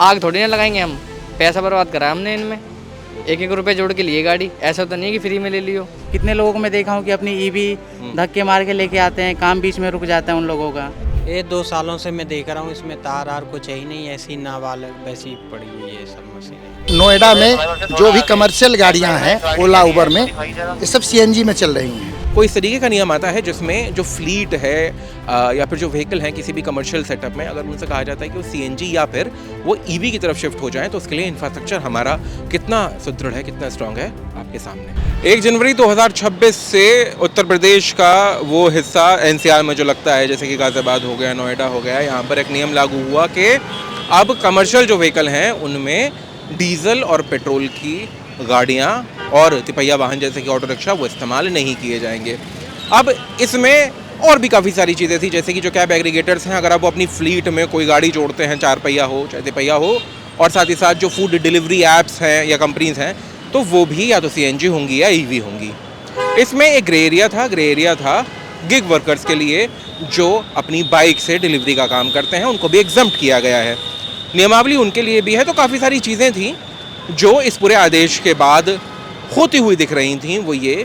आग थोड़ी ना लगाएंगे हम, पैसा बर्बाद करा हमने इनमें। एक एक रुपए जोड़ के लिए गाड़ी, ऐसा तो नहीं है कि फ्री में ले लियो। कितने लोगों को मैं देखा हूँ कि अपनी ईवी धक्के मार के लेके आते हैं, काम बीच में रुक जाता है उन लोगों का। ये 2 सालों से मैं देख रहा हूँ, इसमें तार आर कुछ है ही नहीं, ऐसी नाबालग वैसी पड़ी हुई है सब मशीनें। नोएडा में जो भी कमर्शियल गाड़ियां हैं ओला उबर में, ये सब सीएनजी में चल रही हैं। कोई इस तरीके का नियम आता है जिसमें जो फ्लीट है या फिर जो व्हीकल है किसी भी कमर्शियल सेटअप में, अगर उनसे कहा जाता है कि वो सीएनजी या फिर वो ईवी की तरफ शिफ्ट हो जाए, तो उसके लिए इंफ्रास्ट्रक्चर हमारा कितना सुदृढ़ है, कितना स्ट्रांग है, आपके सामने। 1 जनवरी 2026 से उत्तर प्रदेश का वो हिस्सा एनसीआर में जो लगता है, जैसे कि गाजियाबाद हो गया, नोएडा हो गया, यहाँ पर एक नियम लागू हुआ कि अब कमर्शियल जो व्हीकल हैं उनमें डीजल और पेट्रोल की गाड़ियाँ और तिपहिया वाहन जैसे कि ऑटो रिक्शा वो इस्तेमाल नहीं किए जाएंगे। अब इसमें और भी काफ़ी सारी चीज़ें थी, जैसे कि जो कैब एग्रीगेटर्स हैं, अगर आप वो अपनी फ्लीट में कोई गाड़ी जोड़ते हैं, 4 पहिया हो चाहे तिपहिया हो, और साथ ही साथ जो फूड डिलीवरी ऐप्स हैं या कंपनीज हैं, तो वो भी या तो सीएनजी होंगी या ईवी होंगी। इसमें एक ग्रे एरिया था गिग वर्कर्स के लिए, जो अपनी बाइक से डिलीवरी का काम करते हैं, उनको भी एग्जम्प्ट किया गया है। नियमावली उनके लिए भी है। तो काफ़ी सारी चीज़ें थी जो इस पूरे आदेश के बाद होती हुई दिख रही थी। वो ये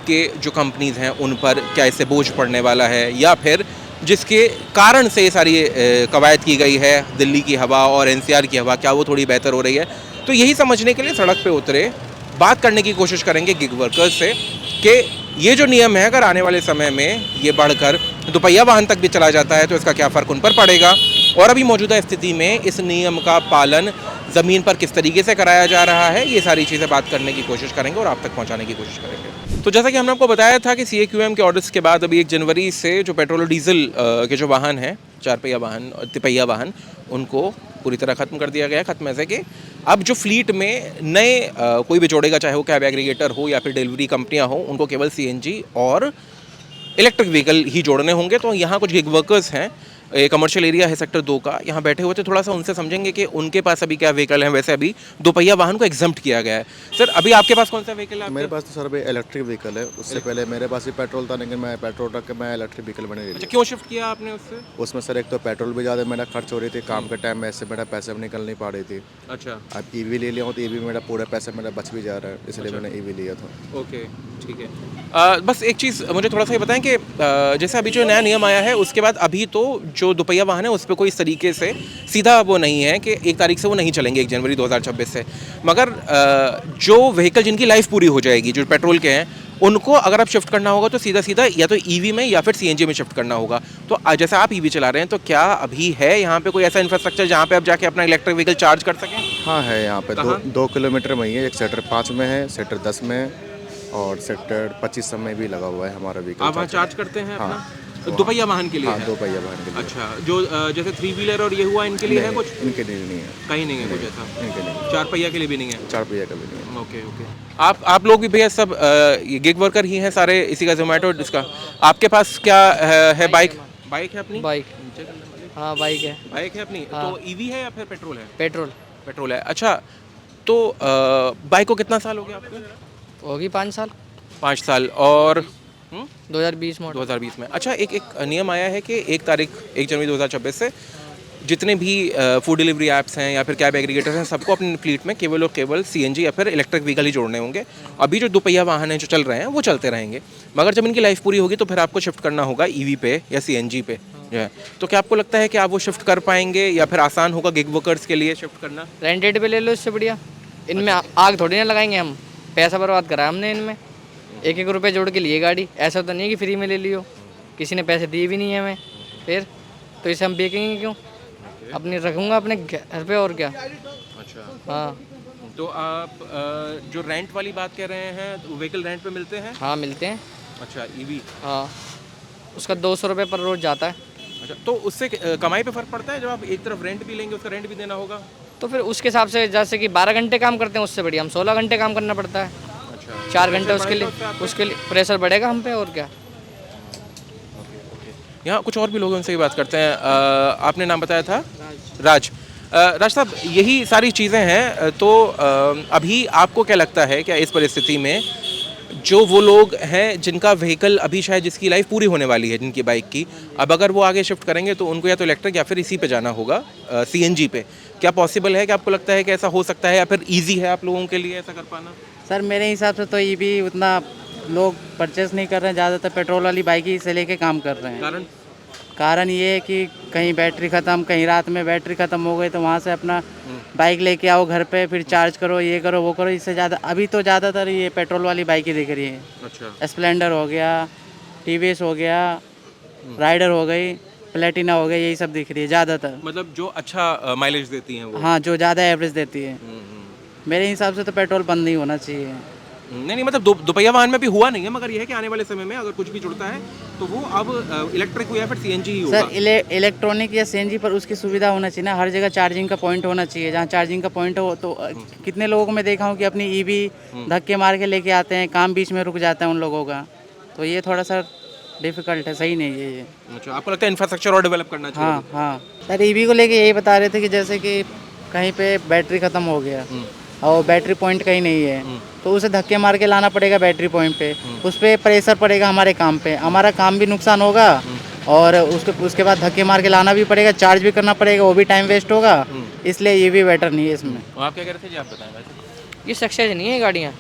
कि जो कंपनीज हैं उन पर क्या इससे बोझ पड़ने वाला है, या फिर जिसके कारण से ये सारी कवायद की गई है, दिल्ली की हवा और एनसीआर की हवा, क्या वो थोड़ी बेहतर हो रही है। तो यही समझने के लिए सड़क पे उतरे, बात करने की कोशिश करेंगे गिग वर्कर्स से कि ये जो नियम है, अगर आने वाले समय में ये बढ़कर दोपहिया वाहन तक भी चला जाता है तो इसका क्या फ़र्क उन पर पड़ेगा, और अभी मौजूदा स्थिति में इस नियम का पालन ज़मीन पर किस तरीके से कराया जा रहा है, ये सारी चीज़ें बात करने की कोशिश करेंगे और आप तक पहुंचाने की कोशिश करेंगे। तो जैसा कि हमने आपको बताया था कि CAQM के ऑर्डर्स के बाद अभी 1 जनवरी से जो पेट्रोल और डीजल के जो वाहन हैं, 4 पहिया वाहन और तिपहिया वाहन, उनको पूरी तरह ख़त्म कर दिया गया। ख़त्म ऐसे कि अब जो फ्लीट में नए कोई भी जोड़ेगा, चाहे वो कैब एग्रीगेटर हो या फिर डिलीवरी कंपनियाँ हो, उनको केवल CNG और इलेक्ट्रिक व्हीकल ही जोड़ने होंगे। तो यहाँ कुछ गिग वर्कर्स हैं, कमर्शियल एरिया है सेक्टर 2 का, यहाँ बैठे हुए थे। थोड़ा सा उनसे समझेंगे कि उनके पास अभी क्या व्हीकल है। वैसे अभी दोपहिया वाहन को एग्जम्प्ट किया गया है। सर, अभी आपके पास कौन सा व्हीकल है? मेरे पास तो सर अभी इलेक्ट्रिक व्हीकल है। उससे पहले मेरे पास ही पेट्रोल था, लेकिन मैं पेट्रोल रख के मैं इलेक्ट्रिक व्हीकल बने ले लिया। क्यों शिफ्ट किया आपने उससे? उसमें सर एक तो पेट्रोल भी ज़्यादा मेरा खर्च हो रही थी, काम के टाइम में ऐसे मेरा पैसे भी निकल नहीं पा रही थी। अच्छा, अब ईवी ले लिया हूँ तो ईवी में मेरा पूरा पैसा मेरा बच भी जा रहा है, इसलिए मैंने ईवी लिया था। ओके, ठीक है। बस एक चीज़ मुझे थोड़ा सा ये बताएं कि जैसे अभी जो नया नियम आया है, उसके बाद अभी तो जो दोपहिया वाहन है उस पर कोई इस तरीके से सीधा वो नहीं है कि 1 तारीख से वो नहीं चलेंगे 1 जनवरी 2026 से। मगर जो व्हीकल जिनकी लाइफ पूरी हो जाएगी, जो पेट्रोल के हैं, उनको अगर आप शिफ्ट करना होगा तो सीधा सीधा या तो ईवी में या फिर CNG में शिफ्ट करना होगा। तो जैसे आप ईवी चला रहे हैं, तो क्या अभी है यहाँ पे कोई ऐसा इंफ्रास्ट्रक्चर जहाँ पे आप जाके अपना इलेक्ट्रिक व्हीकल चार्ज कर सकें? हाँ है, यहाँ पे 2 किलोमीटर में ही है। एक सेक्टर 5 में है, सेक्टर 10 में है, और सेक्टर 25 में भी लगा हुआ है हमारा व्हीकल। आप वहाँ चार्ज करते हैं? हाँ, अपना दोपहिया वाहन के लिए? हाँ, है? दोपहिया वाहन के लिए। अच्छा, जो जैसे 3 व्हीलर और ये हुआ, इनके लिए है कुछ? इनके लिए नहीं है, कहीं नहीं है कुछ ऐसा? इनके नहीं। 4 पहिया के लिए भी नहीं है? 4 पहिया का भी नहीं है। Okay okay. आप लोग भी भैया सब ये गिग वर्कर ही हैं सारे, इसी का जोमेटो इसका? आपके पास क्या है? बाइक है अपनी? बाइक, हाँ बाइक है अपनी। हाँ। तो ईवी है या फिर पेट्रोल है? पेट्रोल है। अच्छा, तो बाइक को कितना साल हो गया आपको? होगी 5 साल। 5 साल। और 2020 मॉडल। 2020 में। अच्छा, एक नियम आया है कि 1 जनवरी 2026 से जितने भी फूड डिलीवरी ऐप्स हैं या फिर कैब एग्रीगेटर्स हैं, सबको अपनी फ्लीट में केवल और केवल CNG या फिर इलेक्ट्रिक व्हीकल ही जोड़ने होंगे। अभी जो दोपहिया वाहन हैं जो चल रहे हैं वो चलते रहेंगे, मगर जब इनकी लाइफ पूरी होगी तो फिर आपको शिफ्ट करना होगा ईवी पे या CNG पे जो है। तो क्या आपको लगता है कि आप वो शिफ्ट कर पाएंगे, या फिर आसान होगा गिग वर्कर्स के लिए शिफ्ट करना? रेंटेड पे ले लो, इससे बढ़िया। इनमें आग थोड़ी ना लगाएंगे हम, पैसा बर्बाद करा हमने इनमें। एक एक रुपए जोड़ के लिए गाड़ी, ऐसा तो नहीं है कि फ्री में ले लियो। किसी ने पैसे दिए भी नहीं है हमें, फिर तो इसे हम बेचेंगे क्यों? अपनी रखूँगा अपने घर पे, और क्या। अच्छा, हाँ। तो आप जो रेंट वाली बात कह रहे हैं, व्हीकल रेंट पे मिलते हैं? हाँ मिलते हैं। अच्छा, ईवी। हाँ, उसका 200 रुपये पर रोज़ जाता है। अच्छा, तो उससे कमाई पे फ़र्क पड़ता है? जब आप एक तरफ रेंट भी लेंगे, उसका रेंट भी देना होगा, तो फिर उसके हिसाब से, जैसे कि 12 घंटे काम करते हैं, उससे बढ़िया हम 16 घंटे काम करना पड़ता है। अच्छा, 4 घंटे उसके लिए प्रेशर बढ़ेगा हम पे, और क्या। यहाँ कुछ और भी लोग हैं, उनसे ही बात करते हैं। आपने नाम बताया था? राज साहब, यही सारी चीज़ें हैं। तो अभी आपको क्या लगता है, क्या इस परिस्थिति में जो वो लोग हैं जिनका व्हीकल अभी शायद जिसकी लाइफ पूरी होने वाली है, जिनकी बाइक की, अब अगर वो आगे शिफ्ट करेंगे तो उनको या तो इलेक्ट्रिक या फिर इसी पे जाना होगा, सीएनजी पे। क्या पॉसिबल है कि आपको लगता है कि ऐसा हो सकता है, या फिर इजी है आप लोगों के लिए ऐसा कर पाना? सर मेरे हिसाब से तो ईवी उतना लोग परचेस नहीं कर रहे हैं, ज़्यादातर पेट्रोल वाली बाइक ही से लेके काम कर रहे हैं। कारण ये है कि कहीं बैटरी ख़त्म, कहीं रात में बैटरी ख़त्म हो गई तो वहाँ से अपना बाइक लेके आओ घर पे, फिर चार्ज करो, ये करो वो करो। इससे ज़्यादा अभी तो ज़्यादातर ये पेट्रोल वाली बाइक ही दिख रही है। अच्छा। स्प्लेंडर हो गया, टीवीएस हो गया, राइडर हो गई, प्लेटिना हो गया, यही सब दिख रही है ज़्यादातर। मतलब जो अच्छा माइलेज देती हैं वो। हाँ, जो ज़्यादा एवरेज देती है। मेरे हिसाब से तो पेट्रोल बंद नहीं होना चाहिए। नहीं, मतलब दोपहिया वाहन में भी हुआ नहीं है, मगर यह है कि आने वाले समय में अगर कुछ भी जुड़ता है तो वो अब इलेक्ट्रिक हो या फिर सीएनजी ही होगा। सर इलेक्ट्रॉनिक या सीएनजी पर उसकी सुविधा होना चाहिए ना, हर जगह चार्जिंग का पॉइंट होना चाहिए। जहाँ चार्जिंग का पॉइंट हो तो कितने लोगों को मैं देखा हूँ कि अपनी ईवी धक्के मार के लेके आते हैं, काम बीच में रुक जाता है उन लोगों का। तो ये थोड़ा सा डिफिकल्ट है, सही नहीं है ये। अच्छा, आपको लगता है इंफ्रास्ट्रक्चर और डेवलप करना चाहिए? हाँ हाँ सर, ईवी को लेके यही बता रहे थे कि जैसे कि कहीं पे बैटरी ख़त्म हो गया और बैटरी पॉइंट कहीं नहीं है तो उसे धक्के मार के लाना पड़ेगा बैटरी पॉइंट पे, उस पर प्रेशर पड़ेगा हमारे काम पे, हमारा काम भी नुकसान होगा और उसके बाद धक्के मार के लाना भी पड़ेगा, चार्ज भी करना पड़ेगा, वो भी टाइम वेस्ट होगा। इसलिए ये भी बेटर नहीं है इसमें। आप क्या कह रहे थे जी, आप बताएं वैसे। ये सक्सेस नहीं है गाड़ियाँ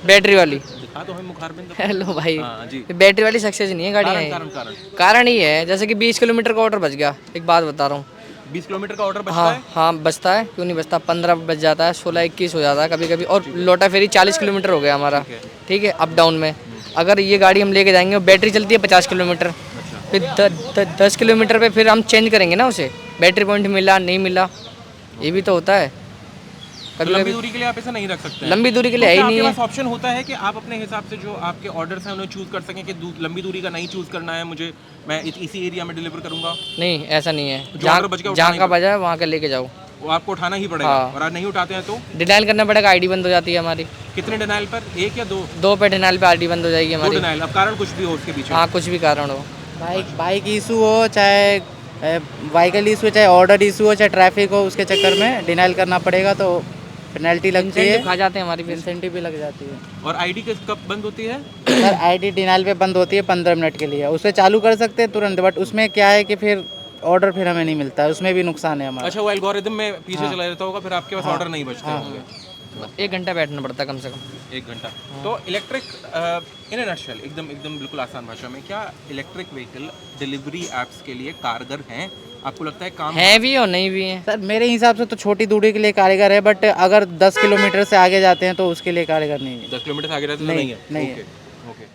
बैटरी वाली। हाँ तो हमें मुखारबिंद। हेलो भाई, हाँ जी। बैटरी वाली सक्सेस नहीं है गाड़ियाँ। कारण ये है जैसे कि 20 किलोमीटर का ऑर्डर बच गया, एक बात बता रहा हूँ। 20 किलोमीटर का ऑर्डर बचता हाँ है? हाँ बचता है, क्यों नहीं बचता, 15 बच जाता है, 16-21 हो जाता है कभी कभी। और लोटा फेरी 40 किलोमीटर हो गया हमारा, ठीक है, अप डाउन में। अगर ये गाड़ी हम लेके जाएंगे, बैटरी चलती है 50 किलोमीटर, फिर 10 किलोमीटर पे फिर हम चेंज करेंगे ना उसे, बैटरी पॉइंट मिला नहीं मिला, ये भी तो होता है। तो लंबी दूरी के लिए आप ऐसा नहीं रख सकते हैं? लंबी दूरी के लिए है ही नहीं है। आपके पास ऑप्शन होता है कि आप अपने हिसाब से जो आपके ऑर्डर्स हैं उन्हें चूज कर सकें कि लंबी दूरी का नहीं चूज करना है मुझे, मैं इसी एरिया में डिलीवर करूंगा। नहीं, ऐसा नहीं है, जो जहाँ का बजा है वहाँ का लेके जाओ, वो आपको उठाना ही पड़ेगा। हाँ। और आज नहीं उठाते हैं तो डिनाइल करना पड़ेगा, आईडी बंद हो जाती है हमारी। कितने डिनाइल पर? 1 या 2? 2 पे डिनाइल पे आईडी बंद हो जाएगी 2 हमारी। डिनाइल। अब कारण कुछ भी हो उसके पीछे? हाँ, कुछ भी कारण हो, बाइक इशू हो, चाहे व्हीकल इशू हो, चाहे ऑर्डर इशू हो, चाहे ट्रैफिक हो, उसके चक्कर में डिनाइल करना पड़ेगा तो पेनल्टी लगती है, खा जाते हैं हमारी, इंसेंटिव भी लग जाती है। और आईडी कब बंद होती है? सर आईडी डिनाइल पे बंद होती है 15 मिनट के लिए, उसे चालू कर सकते हैं तुरंत, बट उसमें क्या है कि फिर ऑर्डर फिर हमें नहीं मिलता है, उसमें भी नुकसान है हमारा। अच्छा, वो एल्गोरिदम में पीछे चला जाता होगा, फिर आपके पास ऑर्डर नहीं बचते होंगे। 1 घंटा बैठना पड़ता है कम से कम। 1 घंटा। तो इलेक्ट्रिक इन अ नटशेल, एकदम बिल्कुल आसान भाषा में, क्या इलेक्ट्रिक व्हीकल डिलीवरी एप्स के लिए कारगर हैं? आपको लगता है काम है भी और नहीं भी है? सर मेरे हिसाब से तो छोटी दूरी के लिए कारगर है, बट अगर 10 किलोमीटर से आगे जाते हैं तो उसके लिए कारगर नहीं है। 10 किलोमीटर से आगे रहते तो नहीं है? नहीं है। ओके।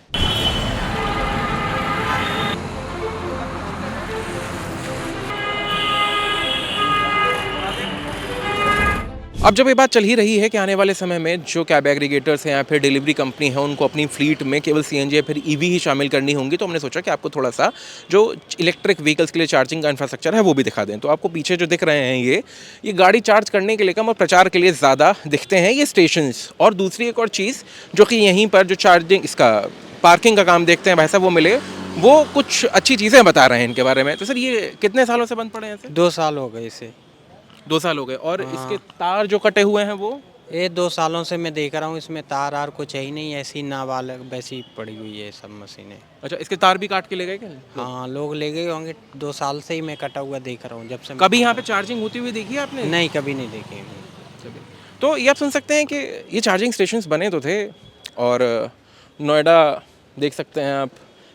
अब जब ये बात चल ही रही है कि आने वाले समय में जो कैब एग्रीगेटर्स हैं या फिर डिलीवरी कंपनी है उनको अपनी फ्लीट में केवल सीएनजी या फिर ईवी ही शामिल करनी होंगी, तो हमने सोचा कि आपको थोड़ा सा जो इलेक्ट्रिक व्हीकल्स के लिए चार्जिंग का इंफ्रास्ट्रक्चर है वो भी दिखा दें। तो आपको पीछे जो दिख रहे हैं ये गाड़ी चार्ज करने के लिए कम और प्रचार के लिए ज़्यादा दिखते हैं ये स्टेशंस। और दूसरी एक और चीज़ जो कि यहीं पर जो चार्जिंग इसका पार्किंग का काम देखते हैं वैसा वो मिले, वो कुछ अच्छी चीज़ें बता रहे हैं इनके बारे में। तो सर ये कितने सालों से बंद पड़े हैं सर? 2 साल हो गए इसे। 2 साल हो गए। और इसके तार जो कटे हुए हैं वो? ये 2 सालों से मैं देख रहा हूँ, इसमें तार आर कुछ है ही नहीं, ऐसी नाबालग वैसी पड़ी हुई है सब मशीनें। अच्छा, इसके तार भी काट के ले गए क्या? हाँ, लोग ले गए होंगे। 2 साल से ही मैं कटा हुआ देख रहा हूँ जब से। कभी यहाँ पे चार्जिंग होती हुई देखी है आपने? नहीं, कभी नहीं देखी। तो ये आप सुन सकते हैं कि ये चार्जिंग स्टेशंस बने तो थे, और नोएडा देख सकते हैं आप,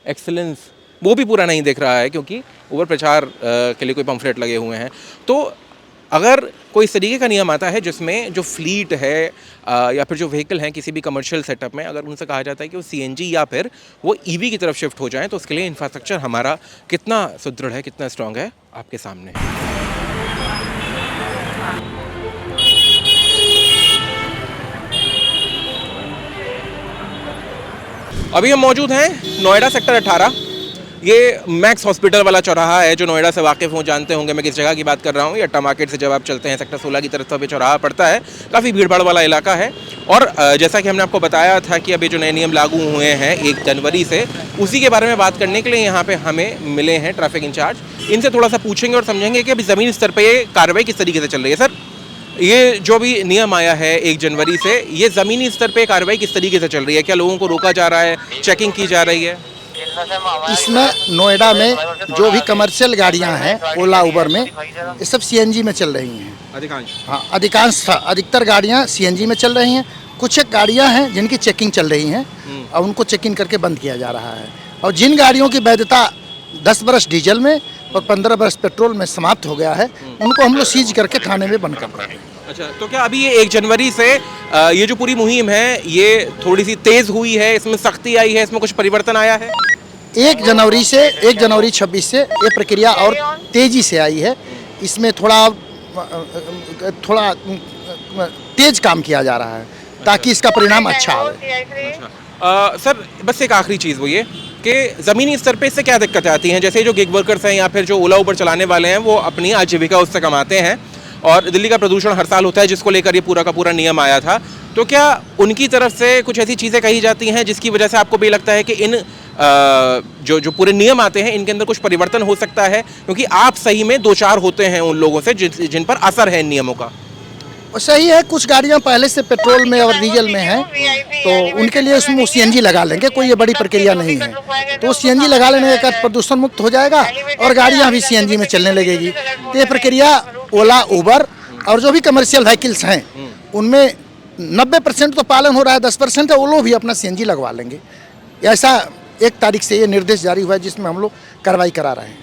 एक्सीलेंस वो भी पूरा नहीं दिख रहा है क्योंकि ऊपर प्रचार के लिए कोई पम्फलेट लगे हुए हैं। तो अगर कोई इस तरीके का नियम आता है जिसमें जो फ्लीट है या फिर जो व्हीकल हैं किसी भी कमर्शियल सेटअप में, अगर उनसे कहा जाता है कि वो सीएनजी या फिर वो ईवी की तरफ शिफ्ट हो जाएं, तो उसके लिए इंफ्रास्ट्रक्चर हमारा कितना सुदृढ़ है, कितना स्ट्रांग है, आपके सामने है। अभी हम मौजूद हैं नोएडा सेक्टर 18। ये मैक्स हॉस्पिटल वाला चौराहा है, जो नोएडा से वाकिफ़ हो जानते होंगे मैं किस जगह की बात कर रहा हूँ। ये अट्टा मार्केट से जब आप चलते हैं सेक्टर 16 की तरफ तो ये चौराहा पड़ता है, काफ़ी भीड़भाड़ वाला इलाका है। और जैसा कि हमने आपको बताया था कि अभी जो नए नियम लागू हुए हैं 1 जनवरी से, उसी के बारे में बात करने के लिए यहाँ पे हमें मिले हैं ट्रैफिक इंचार्ज। इनसे थोड़ा सा पूछेंगे और समझेंगे कि अभी ज़मीन स्तर पर ये कार्रवाई किस तरीके से चल रही है। सर ये जो भी नियम आया है 1 जनवरी से, ये ज़मीनी स्तर पे कार्रवाई किस तरीके से चल रही है? क्या लोगों को रोका जा रहा है, चेकिंग की जा रही है? इसमें नोएडा में जो भी कमर्शियल गाड़ियां हैं ओला उबर में, ये सब सीएनजी में चल रही हैं। अधिकांश। हाँ, अधिकतर गाड़ियां सीएनजी में चल रही हैं। कुछ एक गाड़ियां हैं जिनकी चेकिंग चल रही हैं और उनको चेकिंग करके बंद किया जा रहा है। और जिन गाड़ियों की वैधता 10 बरस डीजल में और 15 बरस पेट्रोल में समाप्त हो गया है, उनको हम लोग सीज करके थाने में बंद कर रहे हैं। अच्छा, तो क्या अभी ये 1 जनवरी से ये जो पूरी मुहिम है ये थोड़ी सी तेज़ हुई है, इसमें सख्ती आई है, इसमें कुछ परिवर्तन आया है? 1 जनवरी 26 से ये प्रक्रिया और तेजी से आई है। इसमें थोड़ा तेज काम किया जा रहा है ताकि इसका परिणाम अच्छा आए। सर, बस एक आखिरी चीज़ वो ये कि ज़मीनी स्तर पे इससे क्या दिक्कतें आती हैं? जैसे जो गिग वर्कर्स हैं या फिर जो ओला उबर चलाने वाले हैं, वो अपनी आजीविका उससे कमाते हैं और दिल्ली का प्रदूषण हर साल होता है, जिसको लेकर ये पूरा का पूरा नियम आया था। तो क्या उनकी तरफ से कुछ ऐसी चीज़ें कही जाती हैं जिसकी वजह से आपको भी लगता है कि इन जो पूरे नियम आते हैं इनके अंदर कुछ परिवर्तन हो सकता है? क्योंकि आप सही में 2-4 होते हैं उन लोगों से जिन पर असर है इन नियमों का। और सही है, कुछ गाड़ियां पहले से पेट्रोल में और डीजल में हैं, तो उनके लिए उसमें सीएनजी लगा लेंगे, कोई ये बड़ी प्रक्रिया नहीं है। तो सीएनजी लगा लेने का प्रदूषण मुक्त हो जाएगा और गाड़ियां भी सीएनजी में चलने लगेगी। तो ये प्रक्रिया ओला उबर और जो भी कमर्शियल व्हीकल्स हैं उनमें 90% तो पालन हो रहा है, 10% है वो लोग भी अपना सीएनजी लगवा लेंगे। ऐसा 1 तारीख से ये निर्देश जारी हुआ है जिसमें हम लोग कार्रवाई करा रहे हैं।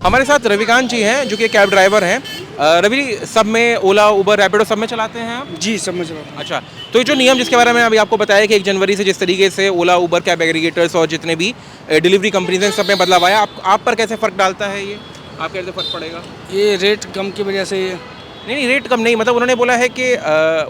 हमारे साथ रविकांत जी हैं जो कि कैब ड्राइवर हैं। रवि, सब में ओला उबर रैपिडो सब में चलाते हैं आप? जी, सब में चलाते हैं। अच्छा, तो ये जो नियम जिसके बारे में अभी आपको बताया कि 1 जनवरी से जिस तरीके से ओला उबर कैब एग्रीगेटर्स और जितने भी डिलीवरी कंपनीज हैं सब में बदलाव आया, आप पर कैसे फ़र्क डालता है ये? आप कैसे फ़र्क पड़ेगा? ये रेट कम की वजह से नहीं, रेट कम नहीं, मतलब उन्होंने बोला है कि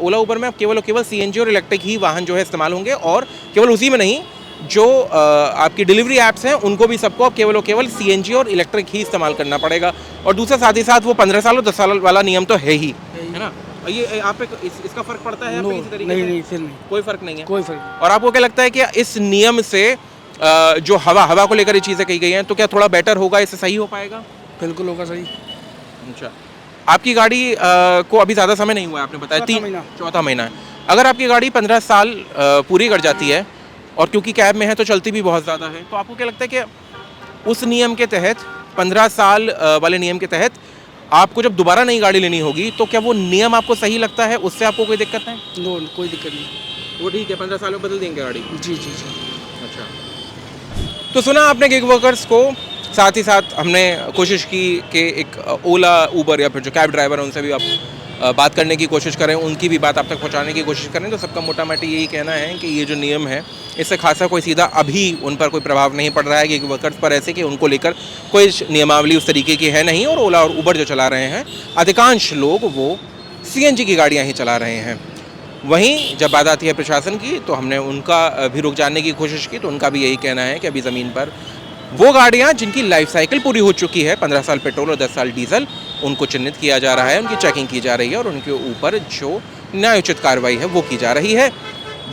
ओला उबर में केवल सीएनजी और इलेक्ट्रिक ही वाहन जो है इस्तेमाल होंगे और केवल उसी में नहीं, जो आपकी डिलीवरी ऐप्स हैं उनको भी सबको अब केवल सीएनजी और इलेक्ट्रिक ही इस्तेमाल करना पड़ेगा। और दूसरा साथ ही साथ वो 15 साल और 10 साल वाला नियम तो है ही, है ना? ये आप पे इसका फ़र्क पड़ता है? किसी तरीके से? नहीं, फिर नहीं, कोई फ़र्क नहीं है। कोई फ़र्क। और आपको क्या लगता है कि इस नियम से जो हवा को लेकर ये चीज़ें कही गई हैं, तो क्या थोड़ा बेटर होगा, इससे सही हो पाएगा? बिल्कुल होगा सही। अच्छा, आपकी गाड़ी को अभी ज़्यादा समय नहीं हुआ है, आपने बताया 4था महीना है। अगर आपकी गाड़ी 15 साल पूरी कर जाती है और क्योंकि कैब में है तो चलती भी बहुत ज़्यादा है, तो आपको क्या लगता है कि उस नियम के तहत 15 साल वाले नियम के तहत आपको जब दोबारा नई गाड़ी लेनी होगी तो क्या वो नियम आपको सही लगता है? उससे आपको कोई दिक्कत है? नो, कोई दिक्कत नहीं। वो ठीक है, 15 साल में बदल देंगे गाड़ी? जी जी जी। अच्छा, तो सुना आपने गिग वर्कर्स को, साथ ही साथ हमने कोशिश की कि एक ओला उबर या फिर जो कैब ड्राइवर हैं उनसे भी आप बात करने की कोशिश करें, उनकी भी बात आप तक पहुंचाने की कोशिश करें। तो सबका मोटा मोटी यही कहना है कि ये जो नियम है इससे खासा कोई सीधा अभी उन पर कोई प्रभाव नहीं पड़ रहा है गिग वर्कर्स पर, ऐसे कि उनको लेकर कोई नियमावली उस तरीके की है नहीं। और ओला और उबर जो चला रहे हैं अधिकांश लोग वो सीएनजी की गाड़ियाँ ही चला रहे हैं। वहीं जब बात आती है प्रशासन की तो हमने उनका भी रुख जानने की कोशिश की, तो उनका भी यही कहना है कि अभी ज़मीन पर वो गाड़ियाँ जिनकी लाइफ साइकिल पूरी हो चुकी है, 15 साल पेट्रोल और 10 साल डीजल, उनको चिन्हित किया जा रहा है, उनकी चेकिंग की जा रही है और उनके ऊपर जो न्यायोचित कार्रवाई है वो की जा रही है।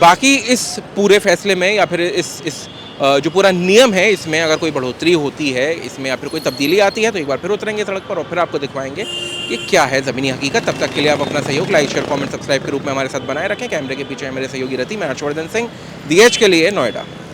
बाकी इस पूरे फैसले में या फिर इस जो पूरा नियम है इसमें अगर कोई बढ़ोतरी होती है इसमें या फिर कोई तब्दीली आती है तो एक बार फिर उतरेंगे सड़क पर और फिर आपको दिखवाएंगे कि क्या है ज़मीनी हकीकत। तब तक के लिए आप अपना सहयोग लाइक शेयर कमेंट सब्सक्राइब के रूप में हमारे साथ बनाए रखें। कैमरे के पीछे है मेरे सहयोगी रति, मैं हर्षवर्धन सिंह, DH के लिए नोएडा।